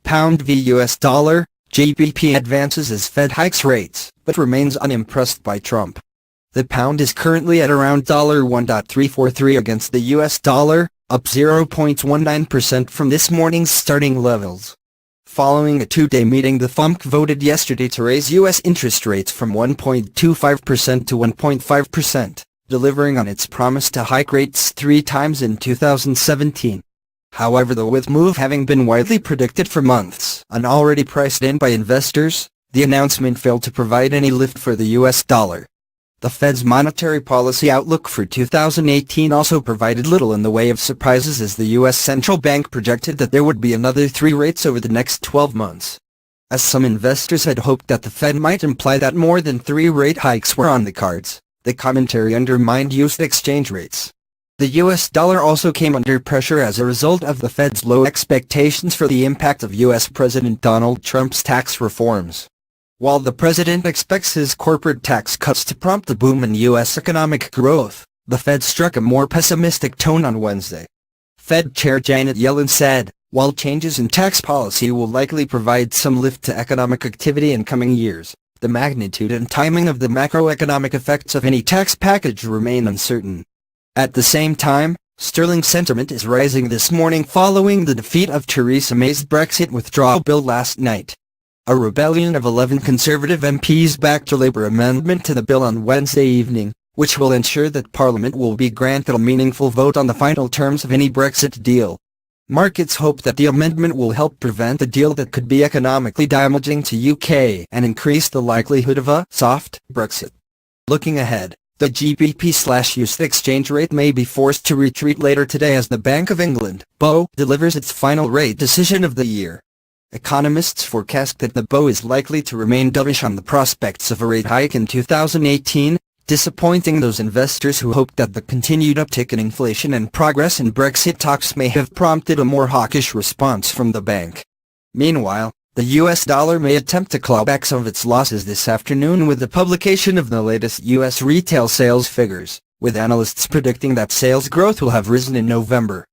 Pound v US dollar, GBP advances as Fed hikes rates, but remains unimpressed by Trump. The pound is currently at around $1.343 against the US dollar, up 0.19% from this morning's starting levels. Following a two-day meeting, the FOMC voted yesterday to raise U.S. interest rates from 1.25% to 1.5%, delivering on its promise to hike rates 3 times in 2017. However, with the move having been widely predicted for months and already priced in by investors, the announcement failed to provide any lift for the U.S. dollar. The Fed's monetary policy outlook for 2018 also provided little in the way of surprises, as the U.S. Central Bank projected that there would be another 3 rates over the next 12 months. As some investors had hoped that the Fed might imply that more than 3 rate hikes were on the cards, the commentary undermined U.S. exchange rates. The U.S. dollar also came under pressure as a result of the Fed's low expectations for the impact of U.S. President Donald Trump's tax reforms. While the president expects his corporate tax cuts to prompt a boom in U.S. economic growth, the Fed struck a more pessimistic tone on Wednesday. Fed Chair Janet Yellen said, while changes in tax policy will likely provide some lift to economic activity in coming years, the magnitude and timing of the macroeconomic effects of any tax package remain uncertain. At the same time, sterling sentiment is rising this morning following the defeat of Theresa May's Brexit withdrawal bill last night. A rebellion of 11 Conservative MPs backed a Labour amendment to the bill on Wednesday evening, which will ensure that Parliament will be granted a meaningful vote on the final terms of any Brexit deal. Markets hope that the amendment will help prevent a deal that could be economically damaging to UK and increase the likelihood of a soft Brexit. Looking ahead, the GBP/USD exchange rate may be forced to retreat later today as the Bank of England, BO, delivers its final rate decision of the year. Economists forecast that the BO is likely to remain dovish on the prospects of a rate hike in 2018, disappointing those investors who hoped that the continued uptick in inflation and progress in Brexit talks may have prompted a more hawkish response from the bank. Meanwhile, the U.S. dollar may attempt to claw back some of its losses this afternoon with the publication of the latest U.S. retail sales figures, with analysts predicting that sales growth will have risen in November.